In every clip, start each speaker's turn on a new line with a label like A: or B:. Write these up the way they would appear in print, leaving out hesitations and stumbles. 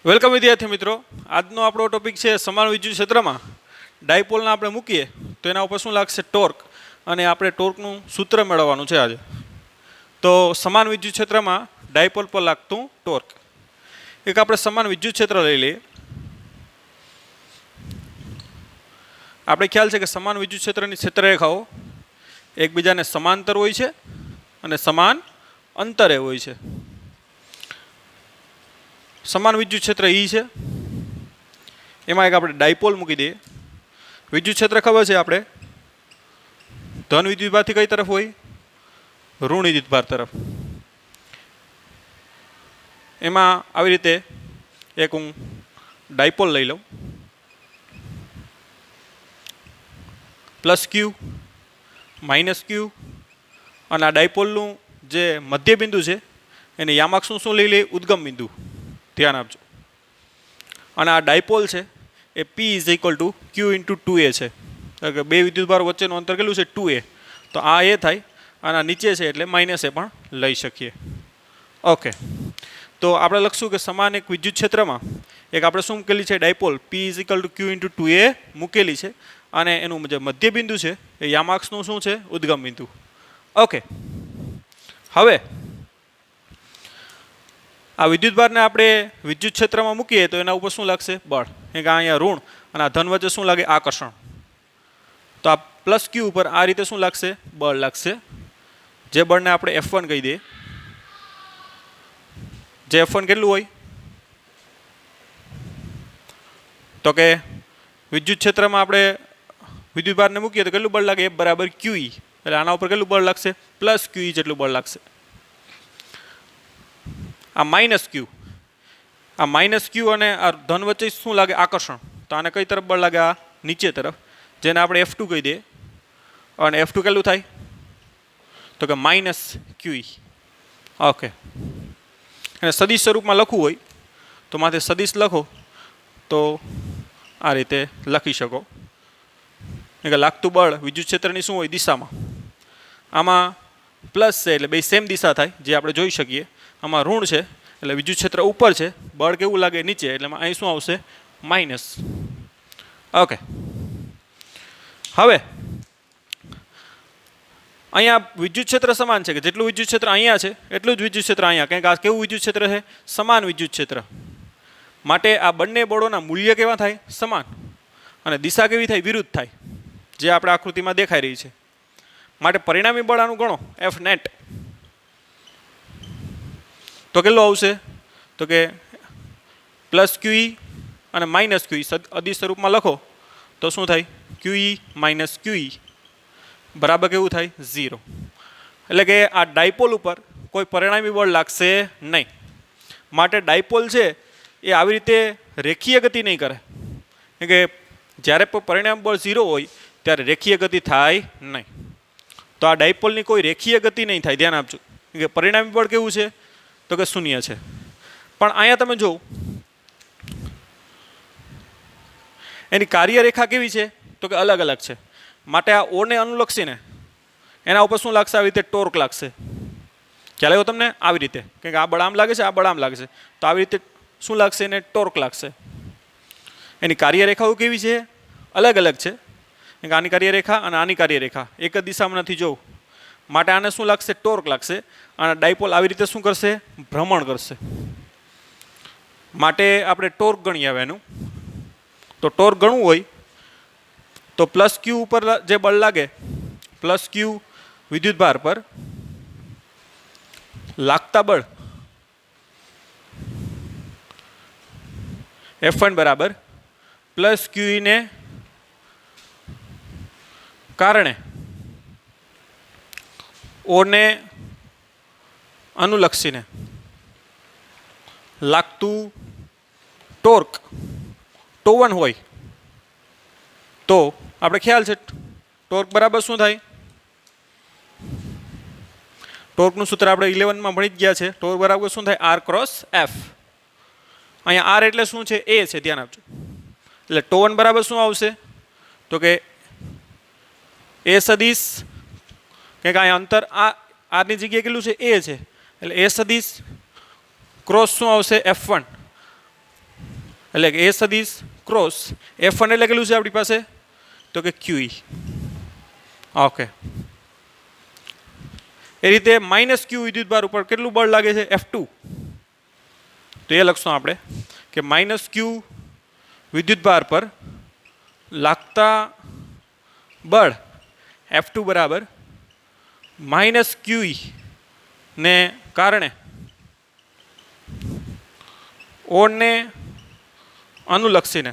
A: Welcome વિદ્યાર્થી મિત્રો, આજનો આપણો ટોપિક છે સમાન વિદ્યુત ક્ષેત્રમાં ડાયપોલના આપણે મૂકીએ તો એના ઉપર શું લાગશે ટોર્ક, અને આપણે ટોર્કનું સૂત્ર મેળવવાનું છે આજે. તો સમાન વિદ્યુત ક્ષેત્રમાં ડાયપોલ પર લાગતું ટોર્ક. એક આપણે સમાન વિદ્યુત ક્ષેત્ર લઈ લઈએ. આપણે ખ્યાલ છે કે સમાન વિદ્યુત ક્ષેત્રની ક્ષેત્રરેખાઓ એકબીજાને સમાંતર હોય છે અને સમાન અંતરે હોય છે. સમાન વિદ્યુત ક્ષેત્ર ઈ છે, એમાં એક આપણે ડાયપોલ મૂકી દઈએ. વિદ્યુત ક્ષેત્ર ખબર છે આપણે ધન વિદ્યુતભારથી કઈ તરફ હોય? ઋણ વિદ્યુતભાર તરફ. એમાં આવી રીતે એક હું ડાયપોલ લઈ લઉં, પ્લસ ક્યુ માઇનસ ક્યુ, અને આ ડાયપોલનું જે મધ્ય બિંદુ છે એને યામાક્ષનું શું લઈ લઈએ? ઉદ્ગમ બિંદુ. ધ્યાન આપજો. અને આ ડાયપોલ છે એ P is equal to Q into 2a છે. એટલે બે વિદ્યુતભાર વચ્ચેનું અંતર કેટલું છે? 2a. તો આ એ થાય અને આ નીચે છે એટલે માઇનસ એ પણ લઈ શકીએ. ઓકે, તો આપણે લખશું કે સમાન એક વિદ્યુત ક્ષેત્રમાં એક આપણે શું મૂકેલી છે? Dipole P is equal to Q into 2a મૂકેલી છે, અને એનું જે મધ્ય બિંદુ છે એ યામાક્ષનું શું છે? ઉદ્ગમ બિંદુ. ઓકે, હવે આ વિદ્યુતભારને આપણે વિદ્યુત ક્ષેત્રમાં મૂકીએ તો એના ઉપર શું લાગશે? બળ. કે અહીંયા ઋણ અને આ ધન વચ્ચે શું લાગે? આકર્ષણ. તો આ પ્લસ ક્યુ ઉપર આ રીતે શું લાગશે? બળ લાગશે, જે બળને આપણે F1 કહી દઈએ. જે F1 કેટલું હોય? તો કે વિદ્યુત ક્ષેત્રમાં આપણે વિદ્યુતભારને મૂકીએ તો કેટલું બળ લાગે? F બરાબર QE. એટલે આના ઉપર કેટલું બળ લાગશે? પ્લસ QE જેટલું બળ લાગશે. આ માઇનસ ક્યુ, આ માઇનસ ક્યુ અને આ ધન વચ્ચે શું લાગે? આકર્ષણ. તો આને કઈ તરફ બળ લાગે? આ નીચે તરફ, જેને આપણે F2 કહી દઈએ. અને F2 કેટલું થાય? તો કે માઇનસ QE. ઓકે, અને સદિશ સ્વરૂપમાં લખવું હોય તો માથે સદિશ લખો તો આ રીતે લખી શકો કે લાગતું બળ વિદ્યુત ક્ષેત્રની શું હોય? દિશામાં. આમાં પ્લસ છે એટલે બે સેમ દિશા થાય, જે આપણે જોઈ શકીએ. આમાં ઋણ છે એટલે વિદ્યુત ક્ષેત્ર ઉપર છે, બળ કેવું લાગે? નીચે. એટલે અહીં શું આવશે? માઇનસ. ઓકે, હવે અહીંયા વિદ્યુત ક્ષેત્ર સમાન છે કે જેટલું વિદ્યુત ક્ષેત્ર અહીંયા છે એટલું જ વિદ્યુત ક્ષેત્ર અહીંયા. કારણ કે આ કેવું વિદ્યુત ક્ષેત્ર છે? સમાન વિદ્યુત ક્ષેત્ર. માટે આ બંને બળોના મૂલ્ય કેવા થાય? સમાન. અને દિશા કેવી થાય? વિરુદ્ધ થાય, જે આપણે આકૃતિમાં દેખાઈ રહી છે. માટે પરિણામી બળ આનું ગણો F નેટ. તો કેટલું આવશે? તો કે પ્લસ QE અને માઇનસ QE અદિશ સ્વરૂપમાં લખો તો શું થાય? QE માઇનસ QE બરાબર કેવું થાય? 0. એટલે કે આ ડાયપોલ ઉપર કોઈ પરિણામી બળ લાગશે નહીં. માટે ડાયપોલ છે એ આવી રીતે રેખીય ગતિ નહીં કરે. કે જ્યારે પરિણામી બળ 0 હોય ત્યારે રેખીય ગતિ થાય નહીં. તો આ ડાયપોલની કોઈ રેખીય ગતિ નહીં થાય. ધ્યાન આપજો કે પરિણામી બળ કેવું છે? તો કે શૂન્ય છે. પણ અહીંયા તમે જો એની કાર્યરેખા કેવી છે? તો કે અલગ અલગ છે. માટે આ ઓને અનુલક્ષીને એના ઉપર શું લાગશે? આવી રીતે ટોર્ક લાગશે. ખ્યાલ આવ્યો તમને? આવી રીતે કે આ બળ આમ લાગે છે, આ બળ આમ લાગે છે, તો આવી રીતે શું લાગશે? એને ટોર્ક લાગશે. એની કાર્યરેખાઓ કેવી છે? અલગ અલગ છે. આની કાર્યરેખા અને આની કાર્યરેખા એક જ દિશામાં નથી જોવું. માટે આને શું લાગશે? ટોર્ક લાગશે. અને ડાયપોલ આવી રીતે શું કરશે? ભ્રમણ કરશે. માટે આપણે ટોર્ક ગણી આવે એનું. તો ટોર્ક ગણવું હોય તો પ્લસ ક્યુ ઉપર જે બળ લાગે, પ્લસ ક્યુ વિદ્યુતભાર પર લાગતા બળ F1 બરાબર પ્લસ QE ને કારણે ઓને અનુલક્ષીને લાગતું ટોર્ક τ1 હોય તો આપણે ખ્યાલ છે ટોર્ક બરાબર શું થાય? ટોર્કનું સૂત્ર આપણે 11માં ભણી જ ગયા છે. ટોર્ક બરાબર શું થાય? R cross F. અહીંયા R એટલે શું છે? A છે. ધ્યાન આપજો. એટલે τ1 બરાબર શું આવશે? તો કે A સદિશ, કે અહીંયા અંતર આ આરની જગ્યાએ કેટલું છે? A છે. એટલે A સદિશ ક્રોસ શું આવશે? F1. એટલે કે એ સદીશ ક્રોસ F1 એટલે કેટલું છે આપણી પાસે તો કે QE. ઓકે, એ રીતે માઇનસ ક્યુ વિદ્યુતભાર ઉપર કેટલું બળ લાગે છે F2. તો એ લખશું આપણે કે માઇનસ ક્યુ વિદ્યુતભાર પર લાગતા બળ F2 બરાબર માઇનસ QE ને કારણે ઓને અનુલક્ષીને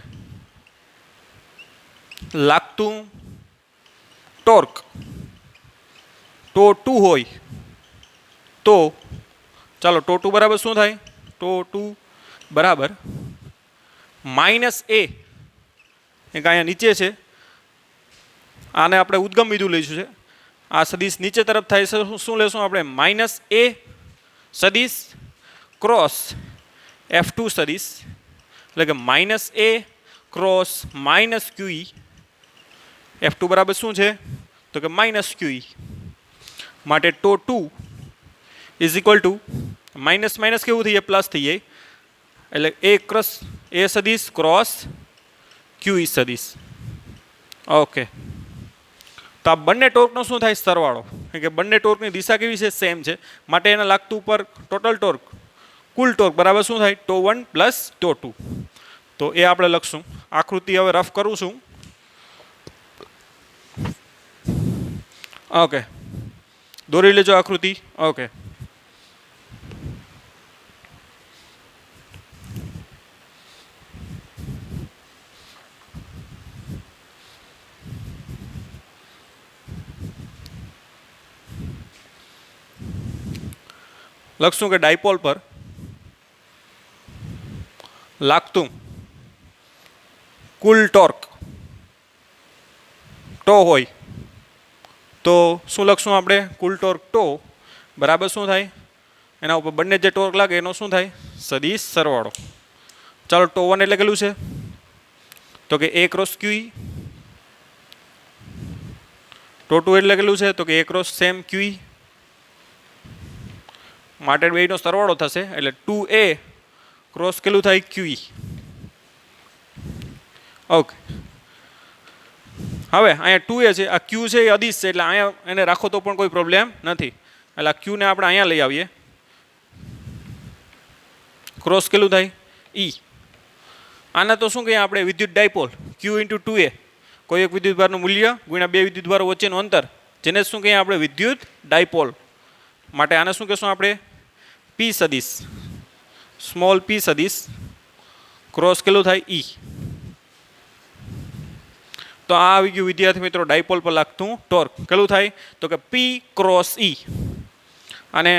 A: લાગતું ટોર્ક ટો 2 હોય તો ચાલો ટો 2 બરાબર શું થાય ટો 2 બરાબર માઇનસ એ એક અહીંયા નીચે છે, આને આપણે ઉદ્ગમ બિંદુ લઈશું છે, આ સદીશ નીચે તરફ થાય છે, શું લેશું આપણે માઇનસ એ સદીશ ક્રોસ F2 સદીશ એટલે કે માઇનસ એ ક્રોસ માઇનસ QE. F2 બરાબર શું છે તો કે માઇનસ QE માટે ટો 2 is equal to minus minus કેવું થઈ જાય પ્લસ થઈ જાય એટલે એ ક્રોસ એ સદીશ ક્રોસ QE સદીશ. ઓકે, તો આ બંને ટોર્કનો શું થાય સરવાળો, કે બંને ટોર્કની દિશા કેવી છે સેમ છે માટે એને લાગતું ઉપર ટોટલ ટોર્ક કુલ ટોર્ક બરાબર શું થાય ટો 1 પ્લસ ટો 2. તો એ આપણે લખશું. આકૃતિ હવે રફ કરું છું. ઓકે, દોરી લેજો આકૃતિ. ઓકે, લખશું કે ડાયપોલ પર લાગતું કુલ ટોર્ક ટો હોય તો શું લખશું આપણે કુલ ટોર્ક ટો બરાબર શું થાય એના ઉપર બંને જે ટોર્ક લાગે એનો શું થાય સદીશ સરવાળો. ચાલો ટો 1 એટલે કેટલું છે તો કે એ ક્રોસ QE. ટો 2 એટલે કેટલું છે તો કે એ ક્રોસ સેમ QE માટે બેનો સરવાળો થશે એટલે 2A ક્રોસ કેટલું થાય QE. ઓકે, હવે અહીંયા 2A છે, આ Q છે એ અદિશ છે એટલે અહીંયા એને રાખો તો પણ કોઈ પ્રોબ્લેમ નથી એટલે આ Qને આપણે અહીંયા લઈ આવીએ ક્રોસ કેટલું થાય E. આને તો શું કહીએ આપણે વિદ્યુત ડાયપોલ Q ઇન્ટુ 2A કોઈ એક વિદ્યુતભારનું મૂલ્ય ગુણ્યા બે વિદ્યુતભારો વચ્ચેનું અંતર જેને શું કહીએ આપણે વિદ્યુત ડાયપોલ માટે આને શું કહેશું આપણે P સદીશ સ્મોલ p સદીશ ક્રોસ કેટલું થાય E. તો આ આવી ગયું વિદ્યાર્થી મિત્રો ડાયપોલ પર લાગતું ટોર્ક કેટલું થાય તો કે P ક્રોસ E. અને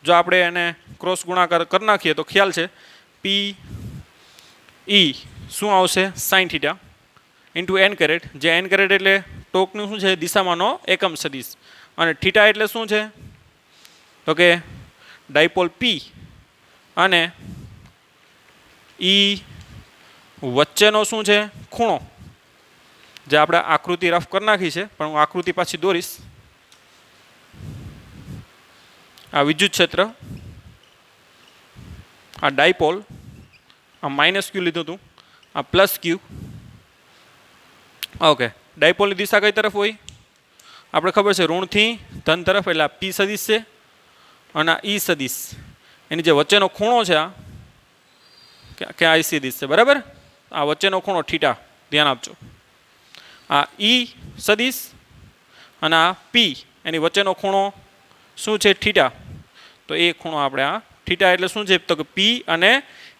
A: જો આપણે એને ક્રોસ ગુણાકાર કરી નાખીએ તો ખ્યાલ છે P E શું આવશે sine theta into n caret, જે n કેરેટ એટલે ટોર્કનું શું છે દિશામાંનો એકમ સદીશ અને થીટા એટલે શું છે તો કે ડાયપોલ P અને E વચ્ચેનો શું છે ખૂણો, જે આપણે આકૃતિ રફ કરી નાખી છે પણ હું આકૃતિ પાછી દોરીશ. આ વિદ્યુત ક્ષેત્ર, આ ડાયપોલ, આ માઇનસ ક્યુ લીધું હતું, આ પ્લસ ક્યુ. ઓકે, ડાયપોલની દિશા કઈ તરફ હોય આપણે ખબર છે ઋણથી ધન તરફ એટલે આ P સદીશ છે અને આ E સદીશ એની જે વચ્ચેનો ખૂણો છે આ ક્યાં I સદીશ છે બરાબર, આ વચ્ચેનો ખૂણો થીટા ધ્યાન આપજો. આ E સદીશ અને આ P એની વચ્ચેનો ખૂણો શું છે થીટા, તો એ ખૂણો આપણે આ થીટા એટલે શું છે તો કે P અને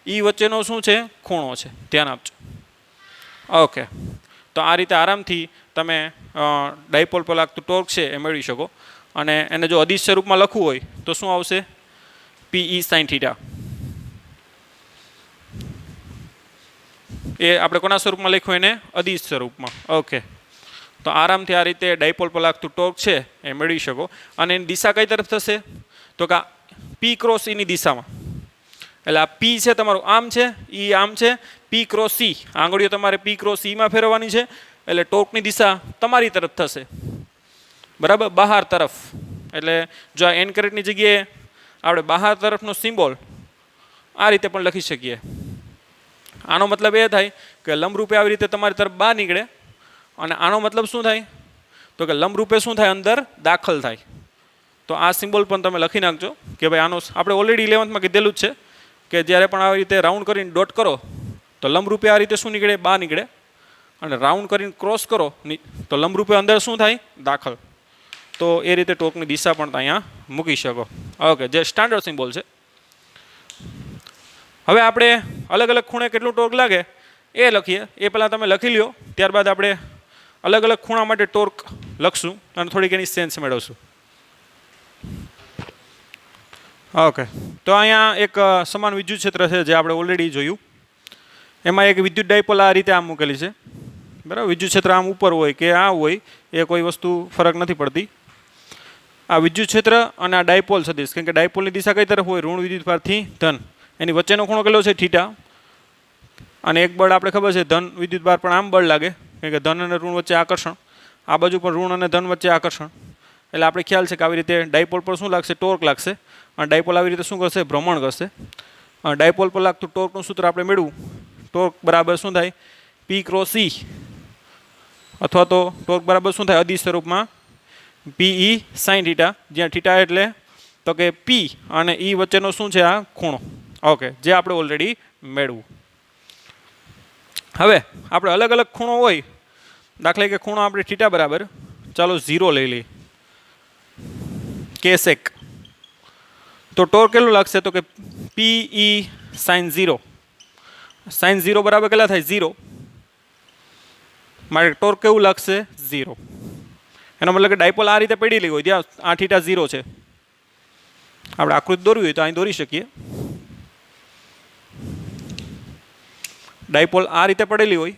A: E વચ્ચેનો શું છે ખૂણો છે ધ્યાન આપજો. ઓકે, તો આ રીતે આરામથી તમે ડાયપોલ પર લાગતું ટોર્ક છે એ મેળવી શકો અને એને જો અદિશ સ્વરૂપમાં લખવું હોય તો શું આવશે PE સાઇન થીટા. એ આપણે કોના સ્વરૂપમાં લખ્યું એને અદિશ સ્વરૂપમાં. ઓકે, તો આરામથી આ રીતે ડાયપોલ પર લાગતું ટોર્ક છે એ મેળવી શકો અને એની દિશા કઈ તરફ થશે તો કે P ક્રોસ E ની દિશામાં. એટલે આ P છે તમારું આમ છે, E આમ છે, P ક્રોસ E આંગળીઓ તમારે P ક્રોસ E માં ફેરવવાની છે એટલે ટોર્કની દિશા તમારી તરફ થશે બરાબર, બહાર તરફ. એટલે જો આ n કેરેટની જગ્યાએ આપણે બહાર તરફનો સિમ્બોલ આ રીતે પણ લખી શકીએ. આનો મતલબ એ થાય કે લંબરૂપે આવી રીતે તમારી તરફ બહાર નીકળે, અને આનો મતલબ શું થાય તો કે લંબરૂપે શું થાય અંદર દાખલ થાય. તો આ સિમ્બોલ પણ તમે લખી નાખજો કે ભાઈ આનો આપણે ઓલરેડી 11th કીધેલું જ છે કે જ્યારે પણ આવી રીતે રાઉન્ડ કરીને ડોટ કરો તો લંબરૂપે આ રીતે શું નીકળે બહાર નીકળે, અને રાઉન્ડ કરીને ક્રોસ કરો તો લંબરૂપે અંદર શું થાય દાખલ. તો એ રીતે ટોર્કની દિશા પણ અહીંયા મૂકી શકો. ઓકે, જે સ્ટાન્ડર્ડ સિમ્બોલ છે. હવે આપણે અલગ અલગ ખૂણે કેટલું ટોર્ક લાગે એ લખીએ. એ પહેલાં તમે લખી લ્યો, ત્યારબાદ આપણે અલગ અલગ ખૂણા માટે ટોર્ક લખશું અને થોડીક એની સેન્સ મેળવશું. ઓકે, તો અહીંયા એક સમાન વિદ્યુત ક્ષેત્ર છે જે આપણે ઓલરેડી જોયું. એમાં એક વિદ્યુત ડાયપોલ આ રીતે આમ મૂકેલી છે, બરાબર. વિદ્યુત ક્ષેત્ર આમ ઉપર હોય કે આ હોય એ કોઈ વસ્તુ ફરક નથી પડતી. આ વિદ્યુત ક્ષેત્ર અને આ ડાયપોલ સદિશ, કેમ કે ડાયપોલની દિશા કઈ તરફ હોય ઋણ વિદ્યુતભારથી ધન, એની વચ્ચેનો ખૂણો કેટલો છે થીટા, અને એક બળ આપણે ખબર છે ધન વિદ્યુતભાર પણ આમ બળ લાગે કેમ કે ધન અને ઋણ વચ્ચે આકર્ષણ, આ બાજુ પણ ઋણ અને ધન વચ્ચે આકર્ષણ. એટલે આપણે ખ્યાલ છે કે આવી રીતે ડાયપોલ પર શું લાગશે ટોર્ક લાગશે, અને ડાયપોલ આવી રીતે શું કરશે ભ્રમણ કરશે. ડાયપોલ પર લાગતું ટોર્કનું સૂત્ર આપણે મેળવું, ટોર્ક બરાબર શું થાય P ક્રોસ E, અથવા તો ટોર્ક બરાબર શું થાય અદિશ સ્વરૂપમાં PE sin થીટા, જ્યાં થીટા એટલે તો કે P અને E વચ્ચેનો શું છે આ ખૂણો. ઓકે, જે આપણે ઓલરેડી મેળવું. હવે આપણે અલગ અલગ ખૂણો હોય, દાખલા કે ખૂણો આપણે થીટા બરાબર ચાલો 0 લઈ લઈએ કેસેક, તો ટોર્ક કેટલું લાગશે તો કે PE sin 0. sin 0 બરાબર કેટલા થાય 0, મારે ટોર્ક કેવું લાગશે 0. એનો મતલબ કે ડાયપોલ આ રીતે પડેલી હોય ત્યાં આ થીટા 0 છે. આપણે આકૃતિ દોરવી હોય તો અહીં દોરી શકીએ. ડાયપોલ આ રીતે પડેલી હોય,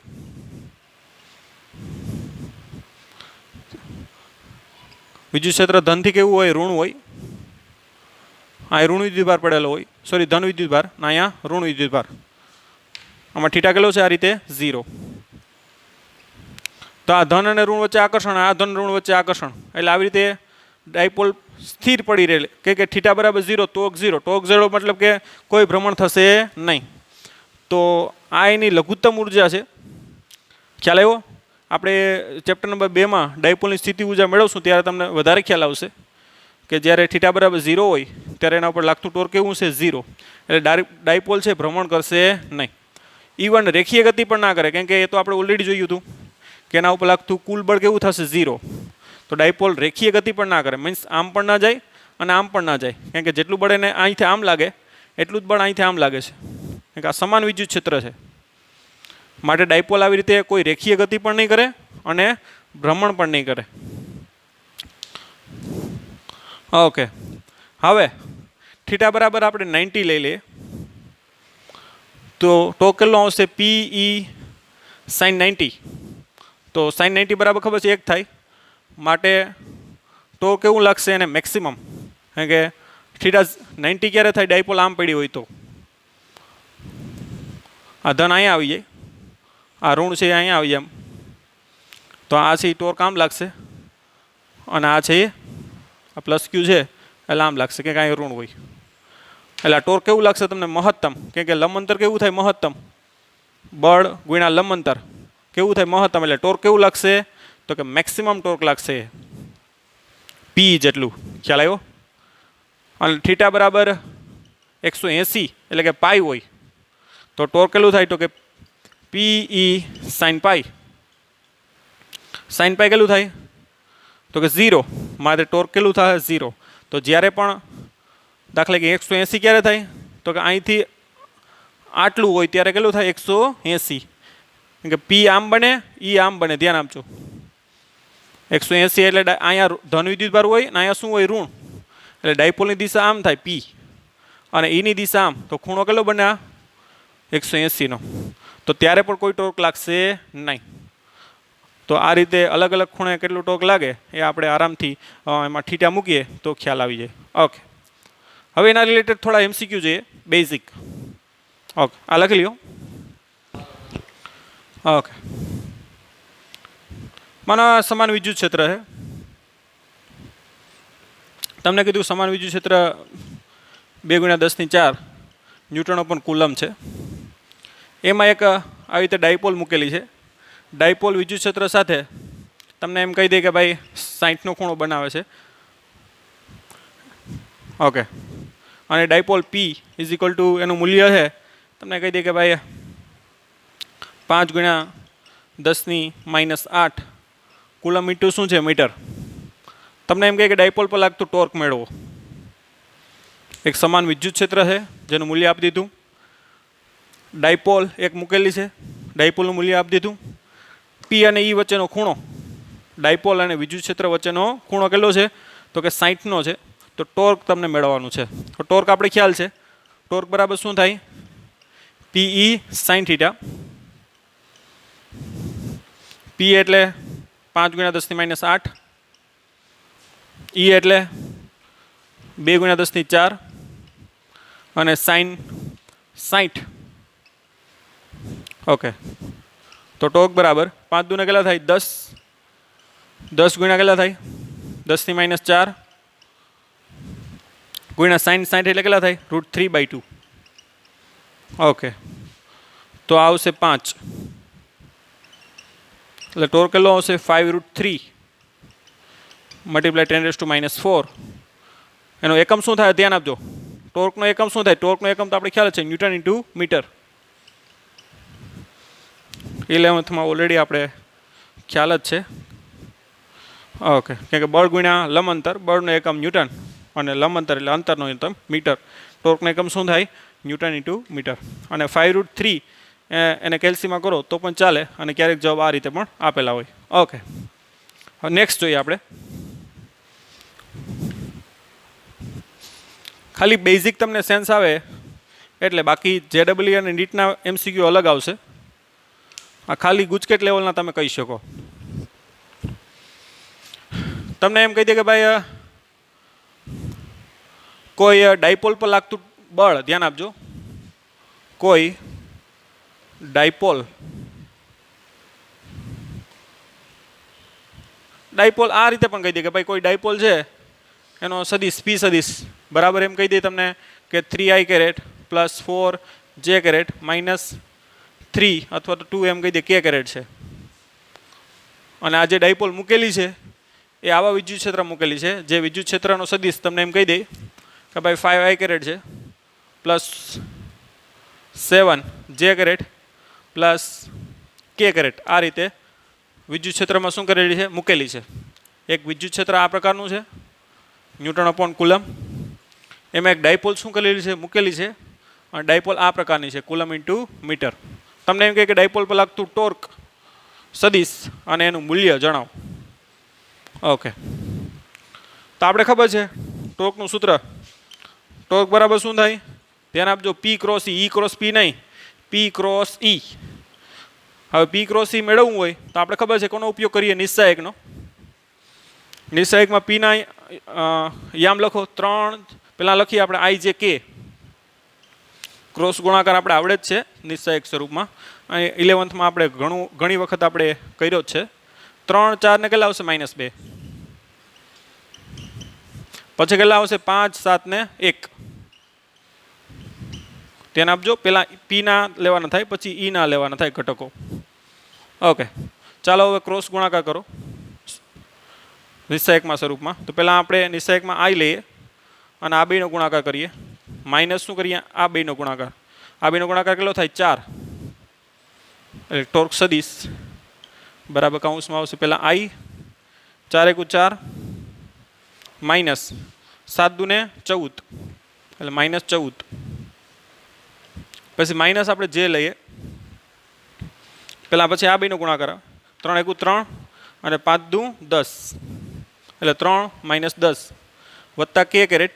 A: વિદ્યુત ક્ષેત્ર ધનથી કેવું હોય ઋણ હોય, આ ઋણ વિદ્યુતભાર પડેલો હોય, સોરી ધન વિદ્યુતભાર, અહીંયા ઋણ વિદ્યુતભાર, આમાં થીટા કેટલો છે આ રીતે 0. તો આ ધન અને ઋણ વચ્ચે આકર્ષણ, આ ધન ઋણ વચ્ચે આકર્ષણ, એટલે આવી રીતે ડાયપોલ સ્થિર પડી રહે કે થીટા બરાબર 0 ટોર્ક 0. ટોર્ક 0 મતલબ કે કોઈ ભ્રમણ થશે નહીં. તો આ એની લઘુત્તમ ઉર્જા છે. ખ્યાલ આવ્યો? આપણે ચેપ્ટર નંબર 2માં ડાયપોલની સ્થિતિ ઉર્જા મેળવશું ત્યારે તમને વધારે ખ્યાલ આવશે કે જ્યારે થીટા બરાબર 0 હોય ત્યારે એના ઉપર લાગતું ટોર્ક કેવું છે 0. એટલે ડાયપોલ છે ભ્રમણ કરશે નહીં. ઇવન રેખીય ગતિ પણ ના કરે, કેમ કે એ તો આપણે ઓલરેડી જોયું હતું કે એના ઉપર લાગતું કુલ બળ કેવું થશે 0. તો ડાયપોલ રેખીય ગતિ પણ ના કરે, મીન્સ આમ પણ ના જાય અને આમ પણ ના જાય, કેમ કે જેટલું બળ એને અહીંથી આમ લાગે એટલું જ બળ અહીંથી આમ લાગે છે, કેમ કે આ સમાન વિદ્યુત ક્ષેત્ર છે. માટે ડાયપોલ આવી રીતે કોઈ રેખીય ગતિ પણ નહીં કરે અને ભ્રમણ પણ નહીં કરે. ઓકે, હવે થીટા બરાબર આપણે 90 લઈ લઈએ તો ટોર્ક કેટલો આવશે PE sin 90. તો sin 90 બરાબર ખબર છે 1 થાય, માટે ટોર્ક કેવું લાગશે એને મેક્સિમમ, કારણ કે થીટા 90 ક્યારે થાય ડાયપોલ આમ પડી હોય તો. આ ધન અહીંયા આવી જાય, આ ઋણ છે અહીંયા આવી જાય, તો આ છે ટોર્ક આમ લાગશે, અને આ છે આ પ્લસ Q છે એટલે આમ લાગશે કે કાંઈ ઋણ હોય. એટલે આ ટોર્ક કેવું લાગશે તમને મહત્તમ, કેમ કે લંબ અંતર કેવું થાય મહત્તમ, બળ ગુણ્યા લંબ અંતર કેવું થાય મહત્તમ, એટલે ટોર્ક કેવું લાગશે તો કે મેક્સિમમ ટોર્ક લાગશે P જેટલું. ખ્યાલ આવ્યો? અને થીટા બરાબર 180 એટલે કે પાઈ હોય તો ટોર્ક કેટલું થાય તો કે PE sin પાઈ. sin પાઈ કેટલું થાય તો કે 0, મારે ટોર્ક કેટલું થાય 0. તો જ્યારે પણ દાખલા કે 180 ક્યારે થાય તો કે અહીંથી આટલું હોય ત્યારે કેટલું થાય 180, કેમ કે P આમ બને E આમ બને, ધ્યાન આપજો. 180 એટલે અહીંયા ધન વિદ્યુતભાર હોય ને અહીંયા શું હોય ઋણ, એટલે ડાયપોલની દિશા આમ થાય P અને Eની દિશા આમ, તો ખૂણો કેટલો બને આ 180નો. તો ત્યારે પણ કોઈ ટોર્ક લાગશે નહીં. તો આ રીતે અલગ અલગ ખૂણે કેટલું ટોર્ક લાગે એ આપણે આરામથી એમાં થીટા મૂકીએ તો ખ્યાલ આવી જાય. ઓકે, હવે એના રિલેટેડ થોડા MCQ જોઈએ બેઝિક. ઓકે, આ લખી લ્યો. ઓકે, માનો સમાન વિદ્યુત ક્ષેત્ર છે, તમને કીધું સમાન વિદ્યુત ક્ષેત્ર 2 × 10⁴ ન્યૂટન upon કુલમ છે. એમાં એક આવી રીતે ડાયપોલ મૂકેલી છે. ડાયપોલ વિદ્યુત ક્ષેત્ર સાથે તમને એમ કહી દે કે ભાઈ 60નો ખૂણો બનાવે છે. ઓકે, અને dipole P is equal to એનું મૂલ્ય છે તમને કહી દે કે ભાઈ 5 ગુણ્યા 10⁻8 કુલમ ઇન્ટુ શું છે મીટર. તમને એમ કહે કે ડાયપોલ પર લાગતું ટોર્ક મેળવો. એક સમાન વિદ્યુત ક્ષેત્ર છે જેનું મૂલ્ય આપી દીધું. ડાયપોલ એક મૂકેલી છે, ડાયપોલનું મૂલ્ય આપી દીધું. પી અને ઈ વચ્ચેનો ખૂણો, ડાયપોલ અને વિદ્યુત ક્ષેત્ર વચ્ચેનો ખૂણો કેટલો છે તો કે 60નો છે. તો ટોર્ક તમને મેળવવાનું છે. તો ટોર્ક આપણે ખ્યાલ છે, ટોર્ક બરાબર શું થાય પીઈ સાઇન થીટા. પી એટલે 5 ગુણ્યા 10⁻8, ઈ એટલે 2 ગુણ્યા 10⁴ અને સાઇન 60. ઓકે, તો ટોર્ક બરાબર 5 દુને કેટલા થાય 10, 10 ગુણ્યા કેટલા થાય 10⁻4 ગુણ્યા સાઇન 60 એટલે કેટલા થાય √3/2. ઓકે, તો આવશે 5 એટલે ટોર્ક કેટલો આવશે 5√3 મલ્ટીપ્લાય 10⁻⁴. એનો એકમ શું થાય ધ્યાન આપજો. ટોર્કનો એકમ શું થાય? ટોર્કનો એકમ તો આપણે ખ્યાલ છે ન્યૂટન ઇન્ટુ મીટર. 11થમાં ઓલરેડી આપણે ખ્યાલ જ છે. ઓકે, કેમ કે બળ ગુણ્યા લંબ અંતર, બળનો એકમ ન્યૂટન અને લંબ અંતર એટલે અંતરનો એકમ મીટર. ટોર્કનો એકમ શું થાય ન્યૂટન ઇન્ટુ મીટર. અને 5√3 એને કેલ્સીમાં કરો તો પણ ચાલે અને ક્યારેક જવાબ આ રીતે પણ આપેલા હોય. ઓકે, હવે નેક્સ્ટ જોઈએ આપણે. ખાલી બેઝિક તમને સેન્સ આવે એટલે, બાકી JEE અને નીટના MCQ અલગ આવશે. આ ખાલી ગુજકેટ લેવલના તમે કહી શકો. તમને એમ કહી દે કે ભાઈ કોઈ ડાયપોલ પર લાગતું બળ, ધ્યાન આપજો, કોઈ ડાયપોલ આ રીતે પણ કહી દે કે ભાઈ કોઈ ડાયપોલ છે એનો સદિશ પી સદિશ બરાબર એમ કહી દે તમને કે 3i caret plus 4j caret minus 3 અથવા તો 2 એમ કહી દે કે કેરેટ છે. અને આ જે ડાયપોલ મૂકેલી છે એ આવા વિદ્યુત ક્ષેત્ર મૂકેલી છે જે વિદ્યુત ક્ષેત્રનો સદિશ તમને એમ કહી દે કે ભાઈ 5i કેરેટ છે પ્લસ 7j કેરેટ પ્લસ કે કેરેટ. આ રીતે વિદ્યુત ક્ષેત્રમાં શું કરેલી છે મૂકેલી છે. એક વિદ્યુત ક્ષેત્ર આ પ્રકારનું છે ન્યૂટન અપોન કુલમ. એમાં એક ડાયપોલ શું કરેલી છે મૂકેલી છે અને ડાયપોલ આ પ્રકારની છે કુલમ ઇન્ટુ મીટર. તમને એમ કહે કે ડાયપોલ પર લાગતું ટોર્ક સદિશ અને એનું મૂલ્ય જણાવો. ઓકે, તો આપણે ખબર છે ટોર્કનું સૂત્ર. ટોર્ક બરાબર શું થાય ધ્યાન આપજો, પી ક્રોસ ઈ ક્રોસ પી નહીં, પી ક્રોસ ઈ. હવે પી ક્રોસ ઈ મેળવવું હોય તો આપણે ખબર છે કોનો ઉપયોગ કરીએ નિસ્સાયકનો. નિસ્સાયકમાં પીના યામ લખો 3, પહેલાં લખીએ આપણે આઈ જે કે. ક્રોસ ગુણાકાર આપણે આવડે જ છે નિસ્સાયક સ્વરૂપમાં, અને 11થમાં આપણે ઘણી વખત આપણે કર્યો જ છે. 3, 4 ને કેટલા આવશે -2, પછી કેટલા આવશે 5, 7 ને 1. ધ્યાન આપજો, પહેલાં પી ના લેવાના થાય પછી ઈ ના લેવાના થાય ઘટકો. ઓકે, ચાલો હવે ક્રોસ ગુણાકાર કરો નિસ્સાયકમાં સ્વરૂપમાં. તો પહેલાં આપણે નિસ્સાયકમાં આઈ લઈએ અને આ બેનો ગુણાકાર કરીએ, માઇનસ શું કરીએ આ બેનો ગુણાકાર. આ બેનો ગુણાકાર કેટલો થાય 4. એટલે ટોર્ક સદિશ બરાબર કૌંસમાં આવશે પહેલાં આઈ 4 × 4 માઇનસ 7 દુને 14 એટલે -14. પછી માઇનસ આપણે જે લઈએ પહેલાં, પછી આ બેનો ગુણાકાર 3 × 3 અને 5 દુ 10 એટલે 3 - 10 વત્તા કે કેરેટ.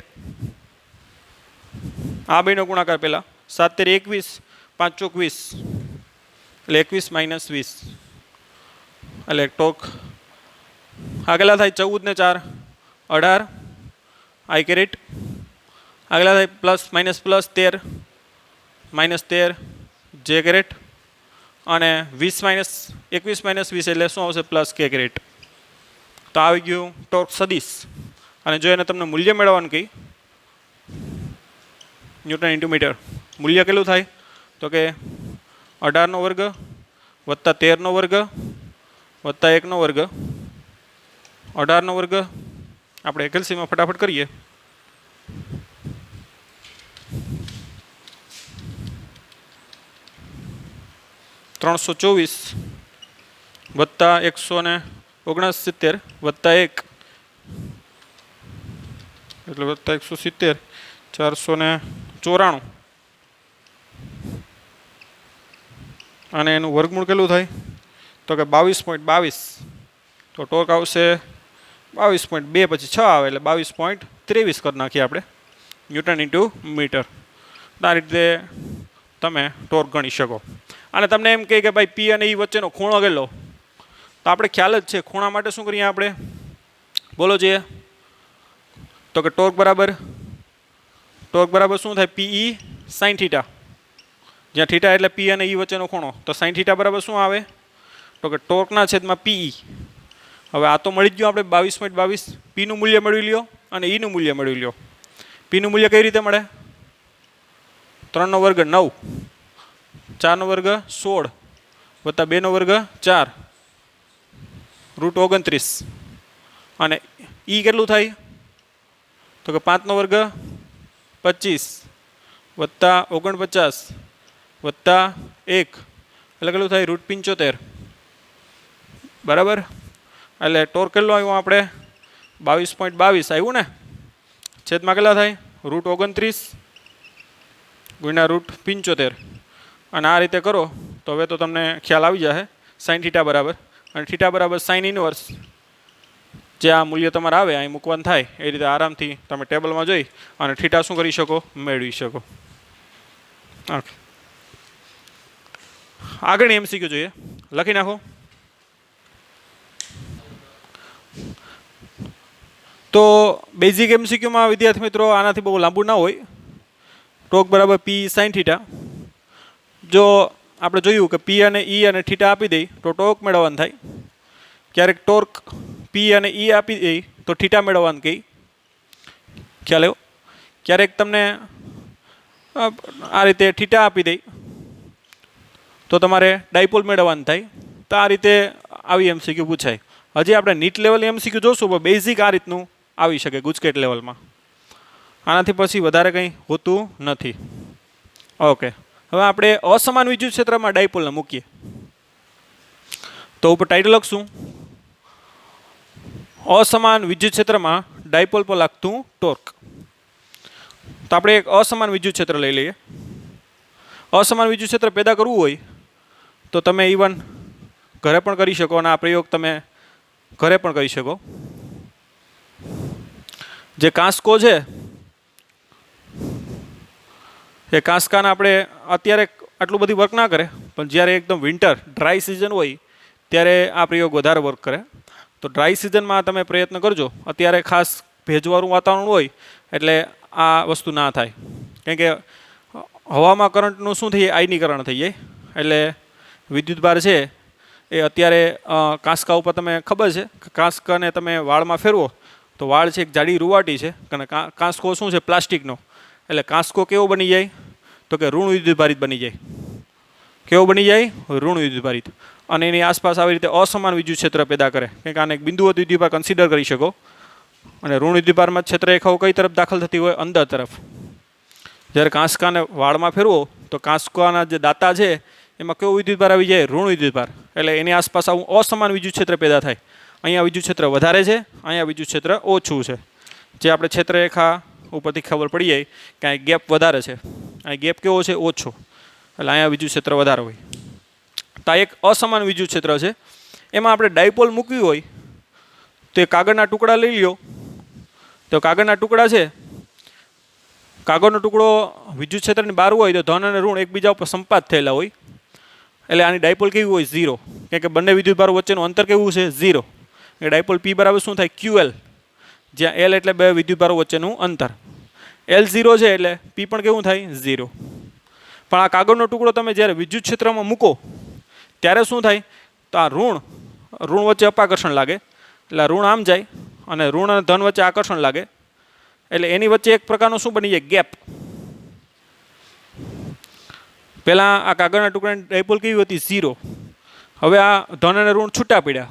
A: આ બેનો ગુણાકાર પહેલાં 7 × 21 5 × 24 એટલે 21 - 20 એટલે ટોર્ક આગલા થાય 14 ને 4 18 આઈ કેરેટ. આગલા થાય પ્લસ માઇનસ પ્લસ 13 -13 જે કેરેટ અને 20 - 21 - 20 એટલે શું આવશે પ્લસ કે કેરેટ. તો આવી ગયું ટોર્ક સદિશ. અને જો એને તમને મૂલ્ય મેળવવાનું કહી ન્યૂટન ઇન્ટુ મીટર, મૂલ્ય કેટલું થાય તો કે 18નો વર્ગ વત્તા 13નો વર્ગ વત્તા 1નો વર્ગ 18નો વર્ગ આપણે એલસીએમમાં ફટાફટ કરીએ. 324 વત્તા 169 વત્તા 1 એટલે વત્તા 170 494 અને એનું વર્ગમૂળ કેટલું થાય તો કે 22.22. તો ટોર્ક આવશે 22.2 પછી 6 આવે એટલે 22.23 કરી નાખીએ આપણે ન્યૂટન ઇન્ટુ મીટર. આ રીતે તમે ટોર્ક ગણી શકો. અને તમને એમ કહે કે ભાઈ પી અને ઈ વચ્ચેનો ખૂણો કેટલો, તો આપણે ખ્યાલ જ છે ખૂણા માટે શું કરીએ આપણે, બોલો જોઈએ. તો કે ટોર્ક બરાબર શું થાય પીઈ સાઇન થીટા, જ્યાં થીટા એટલે પી અને ઈ વચ્ચેનો ખૂણો, તો સાઇન થીટા બરાબર શું આવે તો કે ટોર્કના છેદમાં પીઈ. હવે આ તો મળી જ ગયું આપણે 22.22. પીનું મૂલ્ય મેળવી લ્યો અને ઈનું મૂલ્ય મેળવી લ્યો. પીનું મૂલ્ય કઈ રીતે મળે, 3નો વર્ગ 9 4નો વર્ગ 16 વત્તા 2નો વર્ગ 4 √29 અને ઈ કેટલું થાય તો કે 5નો વર્ગ 25 વત્તા 49 વત્તા 1 એટલે કેટલું થાય √75 બરાબર. એટલે ટોર્ક કેટલો આવ્યો આપણે 22.22 આવ્યું ને, છેદમાં કેટલા થાય √29 ગુણ્યા √75. અને આ રીતે કરો તો હવે તો તમને ખ્યાલ આવી જશે સાઇન થીટા બરાબર, અને થીટા બરાબર સાઇન ઇનવર્સ, જે આ મૂલ્ય તમારે આવે અહીં મૂકવાનું થાય એ રીતે આરામથી તમે ટેબલમાં જોઈ અને થીટા શું કરી શકો મેળવી શકો. ઓકે, આગળની એમસીક્યુ જોઈએ, લખી નાખો. તો બેઝિક એમસીક્યુમાં વિદ્યાર્થી મિત્રો આનાથી બહુ લાંબુ ના હોય. ટોર્ક બરાબર પી સાઇન થીટા. જો આપણે જોયું કે પી અને ઈ અને થીટા આપી દઈ તો ટોર્ક મેળવવાનું થાય. ક્યારેક ટોર્ક પી અને ઈ આપી દઈ તો થીટા મેળવવાનું કહી, ખ્યાલ આવ્યો. ક્યારેક તમને આ રીતે થીટા આપી દઈ તો તમારે ડાયપોલ મેળવવાનું થાય. તો આ રીતે આવી એમસીક્યુ પૂછાય. હજી આપણે નીટ લેવલ એમસીક્યુ જોશું, પણ બેઝિક આ રીતનું આવી શકે ગુજકેટ લેવલમાં. આનાથી પછી વધારે કંઈ હોતું નથી. ઓકે, હવે આપણે અસમાન વિદ્યુત ક્ષેત્રમાં ડાયપોલને મૂકીએ. તો ઉપર ટાઇટલ લખશું અસમાન વિદ્યુત ક્ષેત્રમાં ડાયપોલ પર લાગતું ટોર્ક. તો આપણે એક અસમાન વિદ્યુત ક્ષેત્ર લઈ લઈએ. અસમાન વિદ્યુત ક્ષેત્ર પેદા કરવું હોય તો તમે ઇવન ઘરે પણ કરી શકો, અને આ પ્રયોગ તમે ઘરે પણ કરી શકો. જે કાંસકો છે એ કાંસકાને આપણે અત્યારે આટલું બધી વર્ક ના કરે, પણ જ્યારે એકદમ વિન્ટર ડ્રાય સિઝન હોય ત્યારે આ પ્રયોગ વધારે વર્ક કરે. તો ડ્રાય સિઝનમાં તમે પ્રયત્ન કરજો. અત્યારે ખાસ ભેજવાળું વાતાવરણ હોય એટલે આ વસ્તુ ના થાય, કેમ કે હવામાં કરંટનું શું થઈ જાય આયનીકરણ થઈ જાય. એટલે વિદ્યુતભાર છે એ અત્યારે કાંસકા ઉપર તમે ખબર છે કે કાંસકાને તમે વાળમાં ફેરવો તો વાળ છે એક જાડી રૂવાટી છે, અને કાંસકો શું છે પ્લાસ્ટિકનો. એટલે કાંસકો કેવો બની જાય તો કે ઋણ વિદ્યુતભારિત બની જાય. કેવો બની જાય ઋણ વિદ્યુતભારિત. અને એની આસપાસ આવી રીતે અસમાન વિદ્યુત ક્ષેત્ર પેદા કરે, કંઈક આને એક બિંદુવત વિદ્યુતભાર કન્સિડર કરી શકો. અને ઋણ વિદ્યુતભારમાં ક્ષેત્રરેખાઓ કઈ તરફ દાખલ થતી હોય અંદર તરફ. જ્યારે કાંસકાને વાળમાં ફેરવો તો કાંસકાના જે દાંતા છે એમાં કેવો વિદ્યુતભાર આવી જાય ઋણ વિદ્યુતભાર. એટલે એની આસપાસ આવું અસમાન વિદ્યુત ક્ષેત્ર પેદા થાય. અહીંયા વિદ્યુત ક્ષેત્ર વધારે છે, અહીંયા વિદ્યુત ક્ષેત્ર ઓછું છે. જે આપણે ક્ષેત્રરેખા ઉપરથી ખબર પડી જાય કે અહીં ગેપ વધારે છે, અહીં ગેપ કેવો છે ઓછો, એટલે અહીંયા વિદ્યુત ક્ષેત્ર વધારે હોય. તો આ એક અસમાન વિદ્યુત ક્ષેત્ર છે. એમાં આપણે ડાયપોલ મૂકવી હોય તો એ કાગળના ટુકડા લઈ લ્યો. તો કાગળના ટુકડા છે, કાગળનો ટુકડો વિદ્યુત ક્ષેત્રની બહાર હોય તો ધન અને ઋણ એકબીજા ઉપર સંપાત થયેલા હોય. એટલે આની ડાયપોલ કેવી હોય 0, કેમ કે બંને વિદ્યુતભારો વચ્ચેનું અંતર કેવું છે 0. એ ડાયપોલ પી બરાબર શું થાય QL, જ્યાં L એટલે બે વિદ્યુતભારો વચ્ચેનું અંતર. L0 છે એટલે પી પણ કેવું થાય 0. પણ આ કાગળનો ટુકડો તમે જ્યારે વિદ્યુત ક્ષેત્રમાં મૂકો ત્યારે શું થાય તો આ ઋણ વચ્ચે અપાકર્ષણ લાગે, એટલે ઋણ આમ જાય અને ઋણ અને ધન વચ્ચે આકર્ષણ લાગે. એટલે એની વચ્ચે એક પ્રકારનો શું બની જાય ગેપ. પહેલાં આ કાગળના ટુકડાની ડાયપોલ કેવી હતી? 0. હવે આ ધન અને ઋણ છૂટા પડ્યા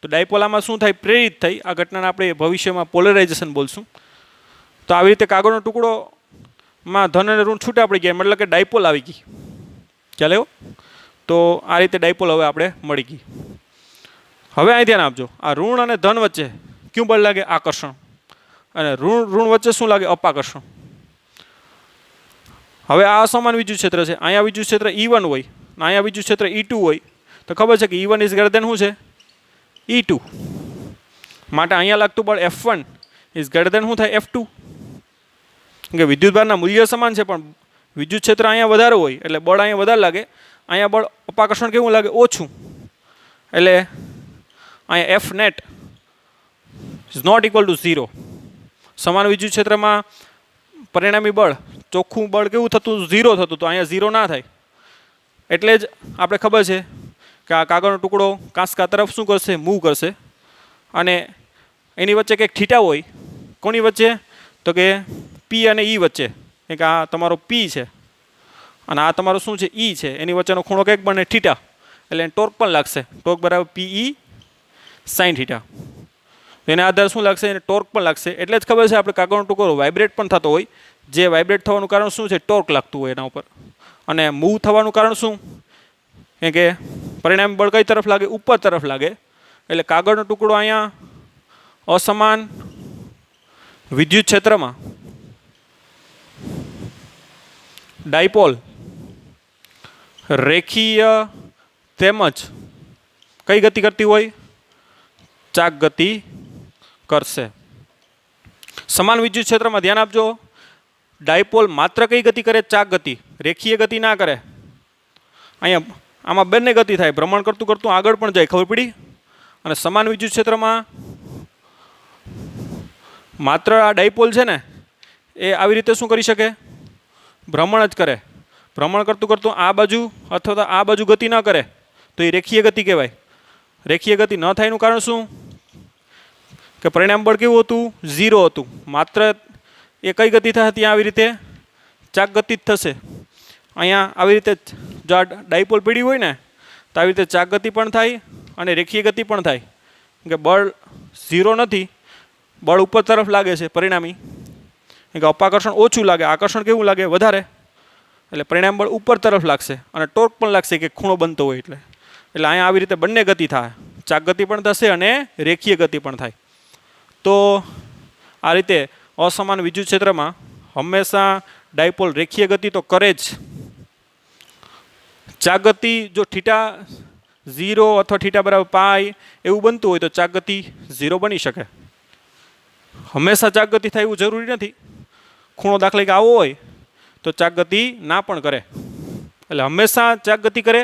A: તો ડાયપોલ આમાં શું થાય? પ્રેરિત થઈ. આ ઘટનાને આપણે ભવિષ્યમાં પોલરાઇઝેશન બોલશું. તો આવી રીતે કાગળનો ટુકડોમાં ધન અને ઋણ છૂટા પડી ગયા, મતલબ કે ડાયપોલ આવી ગઈ. ખ્યાલ આવ્યો? તો આ રીતે ડાયપોલ હવે આપણે મળી ગઈ. હવે અહીં ધ્યાન આપજો, આ ઋણ અને ધન વચ્ચે ક્યું બળ લાગે? આકર્ષણ. અને ઋણ વચ્ચે શું લાગે? અપાકર્ષણ. હવે આ અસમાન વિદ્યુત ક્ષેત્ર છે. અહીંયા વિદ્યુત ક્ષેત્ર E1 હોય, અહીંયા વિદ્યુત ક્ષેત્ર E2 હોય, તો ખબર છે કે E1 ઇઝ ગ્રેટર દેન શું છે? E2. માટે અહીંયા લાગતું બળ F1 ઇઝ ગ્રેટર દેન શું થાય? F2. કે વિદ્યુતભારના મૂલ્ય સમાન છે પણ વિદ્યુત ક્ષેત્ર અહીંયા વધારે હોય એટલે બળ અહીંયા વધારે લાગે, અહીંયા બળ અપાકર્ષણ કેવું લાગે? ઓછું. એટલે અહીંયા F net is not equal to 0. સમાન વિદ્યુત ક્ષેત્રમાં પરિણામી બળ, ચોખ્ખું બળ કેવું થતું? 0 થતું. તો અહીંયા 0 ના થાય. એટલે જ આપણે ખબર છે કે આ કાગળનો ટુકડો કાંસકા તરફ શું કરશે? મૂવ કરશે. અને એની વચ્ચે કંઈક થીટા હોય. કોની વચ્ચે? તો કે P અને E વચ્ચે. કે આ તમારો P છે અને આ તમારો શું છે? E છે. એની વચ્ચેનો ખૂણો કંઈક બને થીટા, એટલે એને ટોર્ક પણ લાગશે. ટોર્ક બરાબર PE sin થીટા. એને આધારે શું લાગશે? એને ટોર્ક પણ લાગશે. એટલે જ ખબર છે આપણે કાગળનો ટુકડો વાઇબ્રેટ પણ થતો હોય. જે વાઇબ્રેટ થવાનું કારણ શું છે? ટોર્ક લાગતું હોય એના ઉપર. અને મૂવ થવાનું કારણ શું? કે પરિણામી બળ કઈ તરફ લાગે? ઉપર તરફ લાગે. એટલે કાગળનો ટુકડો અહીંયા અસમાન વિદ્યુત ક્ષેત્રમાં ડાયપોલ રેખીય તેમજ કઈ ગતિ કરતી હોય? ચાક ગતિ કરશે. સમાન વિદ્યુત ક્ષેત્રમાં ધ્યાન આપજો, ડાયપોલ માત્ર કઈ ગતિ કરે? ચાક ગતિ. રેખીય ગતિ ના કરે. અહીંયા આમાં બંને ગતિ થાય, ભ્રમણ કરતું કરતું આગળ પણ જાય. ખબર પડી? અને સમાન વિદ્યુત ક્ષેત્રમાં માત્ર આ ડાયપોલ છે ને એ આવી રીતે શું કરી શકે? ભ્રમણ જ કરે. ભ્રમણ કરતું કરતું આ બાજુ અથવા તો આ બાજુ ગતિ ન કરે તો એ રેખીય ગતિ કહેવાય. રેખીય ગતિ ન થાય એનું કારણ શું? કે પરિણામ બળ કેવું હતું? 0 હતું. માત્ર એ કઈ ગતિ થાય? ત્યાં આવી રીતે ચાક ગતિ જ થશે. અહીંયા આવી રીતે જો આ ડાયપોલ પડી હોય ને તો આવી રીતે ચાક ગતિ પણ થાય અને રેખીય ગતિ પણ થાય. કે બળ 0 નથી, બળ ઉપર તરફ લાગે છે પરિણામી. કે અપાકર્ષણ ઓછું લાગે, આકર્ષણ કેવું લાગે? વધારે. એટલે પરિણામ બળ ઉપર તરફ લાગશે અને ટોર્ક પણ લાગશે કે ખૂણો બનતો હોય એટલે. એટલે અહીંયા આવી રીતે બંને ગતિ થાય, ચાક ગતિ પણ થશે અને રેખીય ગતિ પણ થાય. તો આ રીતે અસમાન વિદ્યુત ક્ષેત્રમાં હંમેશા ડાયપોલ રેખીય ગતિ તો કરે જ. ચાક ગતિ જો થીટા 0 અથવા થીટા બરાબર પાઈ એવું બનતું હોય તો ચાક ગતિ 0 બની શકે. હંમેશા ચાક ગતિ થાય એવું જરૂરી નથી. ખૂણો દાખલા કે આવો હોય તો ચાક ગતિ ના પણ કરે. એટલે હંમેશા ચાક ગતિ કરે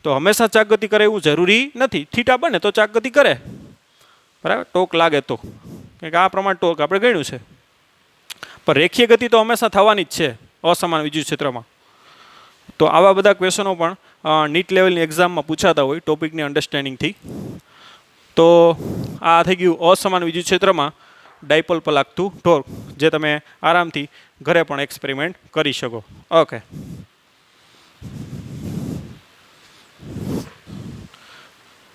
A: તો હંમેશા ચાક ગતિ કરે એવું જરૂરી નથી. થીટા બને તો ચાક ગતિ કરે, બરાબર, ટોક લાગે તો. કે આ પ્રમાણે ટોક આપણે ગણ્યું છે. પણ રેખીય ગતિ તો હંમેશા થવાની જ છે અસમાન વિદ્યુત ક્ષેત્રમાં. તો આવા બધા ક્વેશ્ચનો પણ નીટ લેવલની એક્ઝામમાં પૂછાતા હોય ટોપિકની અન્ડરસ્ટેન્ડિંગથી. તો આ થઈ ગયું અસમાન વિદ્યુત ક્ષેત્રમાં ડાયપોલ પર લાગતું ટોર્ક, જે તમે આરામથી ઘરે પણ એક્સપેરિમેન્ટ કરી શકો. ઓકે,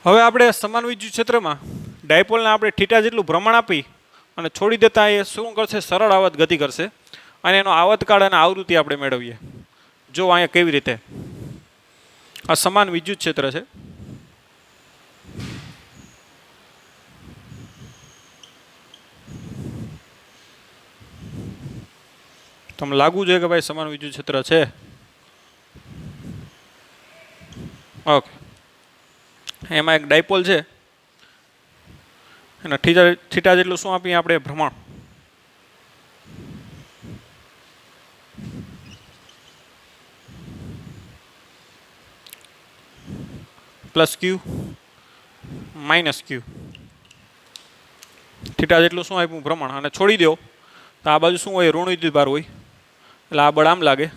A: હવે આપણે સમાન વિદ્યુત ક્ષેત્રમાં ડાયપોલને આપણે થીટા જેટલું ભ્રમણ આપી અને છોડી દેતા એ શું કરશે? સરળ આવત ગતિ કરશે. અને એનો આવતકાળ અને આવૃત્તિ આપણે મેળવીએ. જો અહીંયા કેવી રીતે આ સમાન વિદ્યુત ક્ષેત્ર છે. તમને લાગવું જોઈએ કે ભાઈ સમાન વિદ્યુત ક્ષેત્ર છે. ઓકે, એમાં એક ડાયપોલ છે, એના થીટા જેટલું શું આપીએ આપણે? ભ્રમણ. પ્લસ ક્યુ માઇનસ ક્યુ. થીટા જેટલું શું આપ્યું? ભ્રમણ. અને છોડી દો તો આ બાજુ શું હોય? ઋણ વિદ્યુત ભાર હોય. એટલે આ બળ આમ લાગે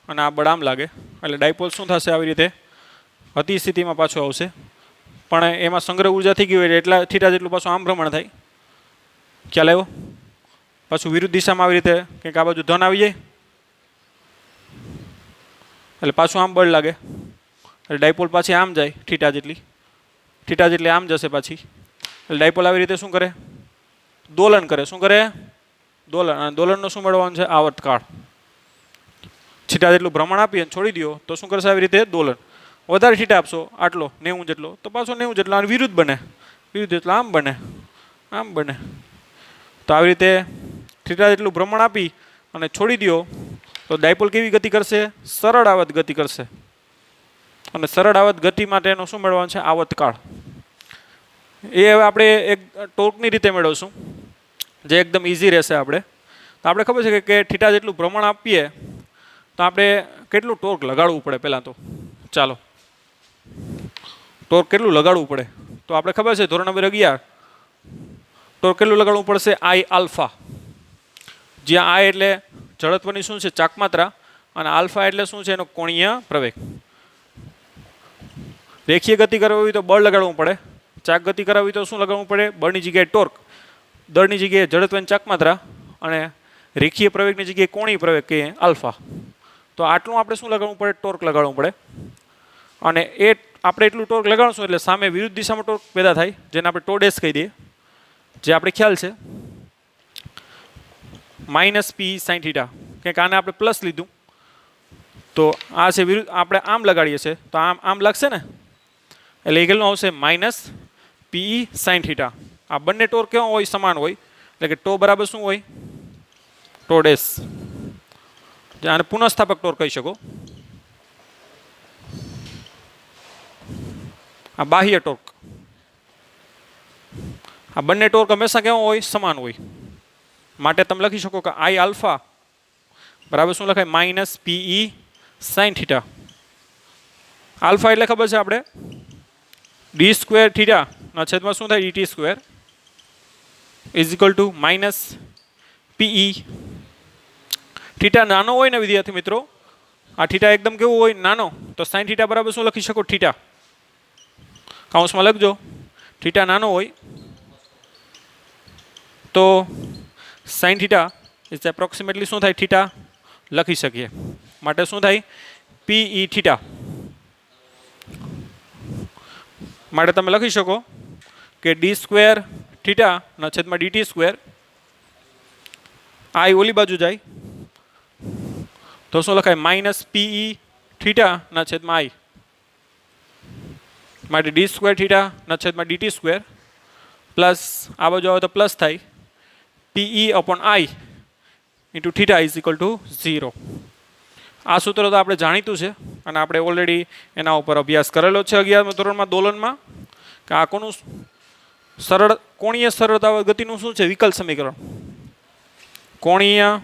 A: અને આ બળ આમ લાગે. એટલે ડાયપોલ શું થશે? આવી રીતે હતી સ્થિતિમાં પાછું આવશે. પણ એમાં સંગ્રહ ઉર્જા થઈ ગઈ હોય એટલા થીટા જેટલું પાછું આમ ભ્રમણ થાય. ખ્યાલ આવ્યો? પાછું વિરુદ્ધ દિશામાં આવી રીતે કંઈક આ બાજુ ધન આવી જાય એટલે પાછું આમ બળ લાગે એટલે ડાયપોલ પાછી આમ જાય થીટા જેટલી આમ જશે પાછી એટલે ડાયપોલ આવી રીતે શું કરે દોલન કરે શું કરે દોલન અને દોલનનું શું મેળવવાનું છે આવર્તકાળ થીટા જેટલું ભ્રમણ આપી અને છોડી દો તો શું કરશે આવી રીતે દોલન વધારે થીટા આપશો આટલો 90 જેટલો તો પાછો 90 જેટલો અને વિરુદ્ધ બને વિરુદ્ધ એટલે આમ બને તો આવી રીતે થીટા જેટલું ભ્રમણ આપી અને છોડી દો તો ડાયપોલ કેવી ગતિ કરશે સરળ આવર્ત ગતિ કરશે અને સરળ આવર્ત ગતિ માટે એનો શું મેળવવાનું છે આવર્તકાળ એ હવે આપણે એક ટોર્કની રીતે મેળવશું જે એકદમ ઇઝી રહેશે આપણે તો આપણે ખબર છે કે થીટા જેટલું ભ્રમણ આપીએ તો આપણે કેટલું ટોર્ક લગાડવું પડે પહેલાં તો ચાલો ટોર્ક કેટલું લગાડવું પડે તો આપણે ખબર છે ધોરણ નંબર 11 ટોર્ક કેટલું લગાડવું પડશે આઈ આલ્ફા જ્યાં આઈ એટલે જડત્વની શું છે ચાકમાત્રા અને આલ્ફા એટલે શું છે એનો કોણીય પ્રવેગ રેખીય ગતિ કરવી હોય તો બળ લગાડવું પડે ચાક ગતિ કરાવવી તો શું લગાડવું પડે બળની જગ્યાએ ટોર્ક દળની જગ્યાએ જડત્વની ચાકમાત્રા અને રેખીય પ્રવેગની જગ્યાએ કોણીય પ્રવેગ કે આલ્ફા તો આટલું આપણે શું લગાડવું પડે ટોર્ક લગાડવું પડે અને એ આપણે એટલું ટોર્ક લગાડશું એટલે સામે વિરુદ્ધ દિશામાં ટોર્ક પેદા થાય જેને આપણે ટોડેસ કહી દઈએ જે આપણે ખ્યાલ છે -p sin θ કે આને આપણે પ્લસ લીધું તો આ છે વિરુદ્ધ આપણે આમ લગાડીએ છીએ તો આમ લાગશે ને એટલે એ કેટલું આવશે -pe sin θ આ બંને ટોર્ક કેવો હોય સમાન હોય એટલે કે ટો બરાબર શું હોય ટોડેસ આને પુનઃસ્થાપક ટોર્ક કહી શકો આ બાહ્ય ટોર્ક આ બંને ટોર્ક હંમેશા કેવો હોય સમાન હોય માટે તમે લખી શકો કે આઈ આલ્ફા બરાબર શું લખાય -pe sin θ આલ્ફા એટલે ખબર છે આપણે d² θ ના છેદમાં શું થાય dt² -pe θ નાનો હોય ને વિદ્યાર્થી મિત્રો આ θ એકદમ કેવું હોય નાનો તો sin θ બરાબર શું લખી શકો θ કૌંસમાં લખજો θ નાનો હોય તો sin θ ઇઝ એપ્રોક્સિમેટલી શું થાય θ લખી શકીએ માટે શું થાય pe θ માટે તમે લખી શકો કે d² θ ના છેદમાં dt² આ ઓલી બાજુ જાય તો શું લખાય -pe θ ના છેદમાં i માટે d² θ ના છેદમાં dt² પ્લસ આ બાજુ આવે તો પ્લસ થાય pe upon i into θ is equal to 0 આ સૂત્ર તો આપણે જાણીતું છે અને આપણે ઓલરેડી એના ઉપર અભ્યાસ કરેલો છે 11મા ધોરણમાં દોલનમાં કે આ કોનું સરળ કોણીય સરળતા ગતિનું શું છે વિકલ સમીકરણ કોણીય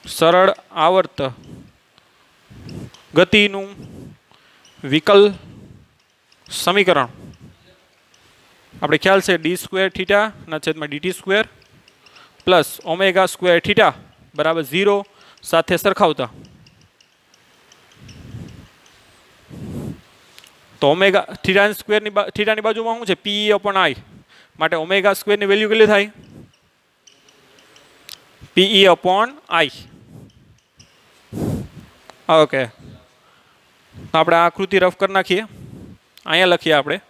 A: સરળ આવર્ત ગતિનું વિકલ સમીકરણ આપણે ખ્યાલ છે d² θ ના છેદમાં dt² પ્લસ ω² θ બરાબર 0 સાથે સરખાવતા તો θની બાજુમાં શું છે pe upon i માટે ω² ની વેલ્યુ કેટલી થાય pe upon i ઓકે આપણે આ આકૃતિ રફ કરી નાખીએ અહીંયા લખીએ આપણે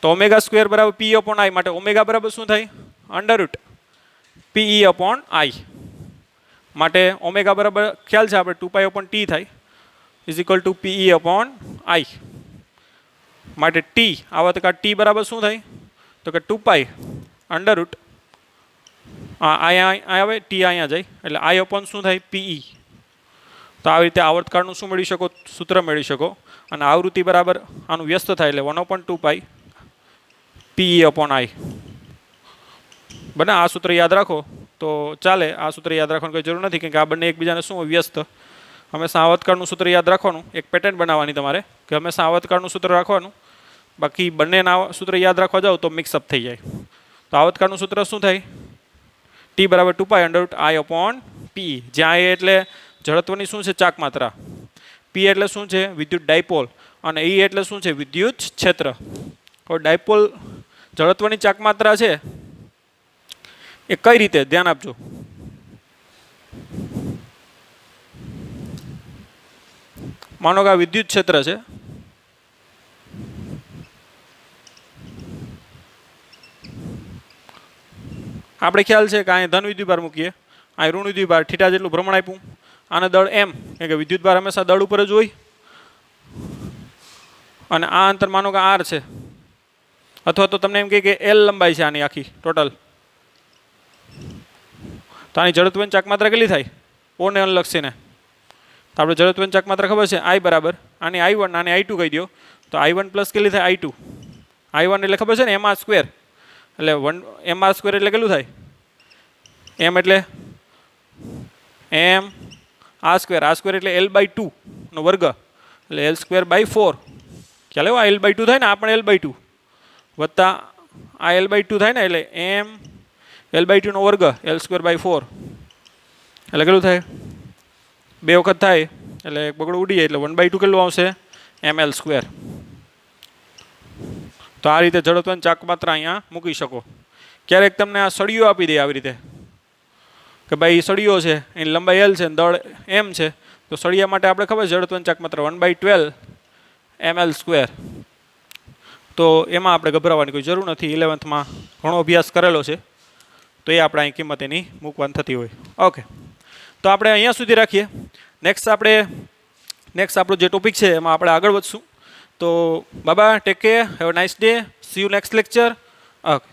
A: તો ω² બરાબર pe upon i માટે ω બરાબર શું થાય √ pe upon i માટે ω બરાબર ખ્યાલ છે આપણે 2π upon t થાય is equal to pe upon i માટે t આવર્તકાળ t બરાબર શું થાય તો કે 2π √ અહીંયા આવે t અહીંયા જાય એટલે i upon શું થાય pe તો આવી રીતે આવર્તકાળનું શું મેળવી શકો સૂત્ર મેળવી શકો અને આવૃત્તિ બરાબર આનું વ્યસ્ત થાય એટલે 1/2π pe upon i બને આ સૂત્ર યાદ રાખો તો ચાલે આ સૂત્ર યાદ રાખવાની કોઈ જરૂર નથી કેમ કે આ બંને એકબીજાને શું વ્યસ્ત હંમેશા આવર્તકાળનું સૂત્ર યાદ રાખવાનું એક પેટર્ન બનાવવાની તમારે કે હંમેશા આવર્તકાળનું સૂત્ર રાખવાનું બાકી બંનેના સૂત્ર યાદ રાખવા જાઓ તો મિક્સઅપ થઈ જાય તો આવર્તકાળનું સૂત્ર શું થાય t બરાબર 2π √ i upon p જ્યાં એ એટલે જડત્વની શું છે ચાકમાત્રા p એટલે શું છે વિદ્યુત ડાયપોલ અને e એટલે શું છે વિદ્યુત ક્ષેત્ર હવે ડાયપોલ જડત્વની ચાકમાત્રા છે એ કઈ રીતે ધ્યાન આપજો માનો કે આ વિદ્યુત ક્ષેત્ર છે, આપણે ખ્યાલ છે કે અહીં ધન વિદ્યુતભાર મૂકીએ, અહીં ઋણ વિદ્યુતભાર, થીટા જેટલું ભ્રમણ આપ્યું, આને દળ એમ, કે વિદ્યુતભાર હંમેશા દળ ઉપર જ હોય, અને આ અંતર માનો કે આર છે, અથવા તો તમને એમ કહે કે એલ લંબાઈ છે આની આખી ટોટલ, તો આની જડત્વની ચાકમાત્રા કેટલી થાય ઓને અનુલક્ષીને? તો આપણે જડત્વની ચાકમાત્રા ખબર છે I બરાબર આની I1 આની I2 કહી દો, તો I1 પ્લસ કેટલી થાય I2, I1 એટલે ખબર છે ને mr સ્ક્વેર, એટલે mr સ્ક્વેર એટલે કેટલું થાય? m એટલે m r સ્ક્વેર એટલે l/2 નો વર્ગ, એટલે l સ્ક્વેર બાય 4, ખ્યાલ આવ્યો? આ l/2 થાય ને, આ પણ l/2 વત્તા આ l/2 થાય ને, એટલે m l/2 નો વર્ગ l સ્ક્વેર બાય 4, એટલે કેટલું થાય? 2 વખત થાય એટલે એક બગડો ઉડી જાય, એટલે 1/2 કેટલું આવશે? ml square. તો આ રીતે જડત્વની ચાકમાત્રા અહીંયા મૂકી શકો. ક્યારેક તમને આ સળિયો આપી દે આવી રીતે કે ભાઈ સળિયો છે, એની લંબાઈ l છે, દળ m છે, તો સળિયા માટે આપણે ખબર છે જડત્વની ચાકમાત્રા 1/12 ml સ્ક્વેર. તો એમાં આપણે ગભરાવાની કોઈ જરૂર નથી, 11th ઘણો અભ્યાસ કરેલો છે, તો એ આપણે અહીં કિંમત એની મૂકવાની થતી હોય. ઓકે, તો આપણે અહીંયા સુધી રાખીએ. નેક્સ્ટ આપણો જે ટોપિક છે એમાં આપણે આગળ વધશું. તો બાબા, take care, have a nice day, see you next lecture. Okay.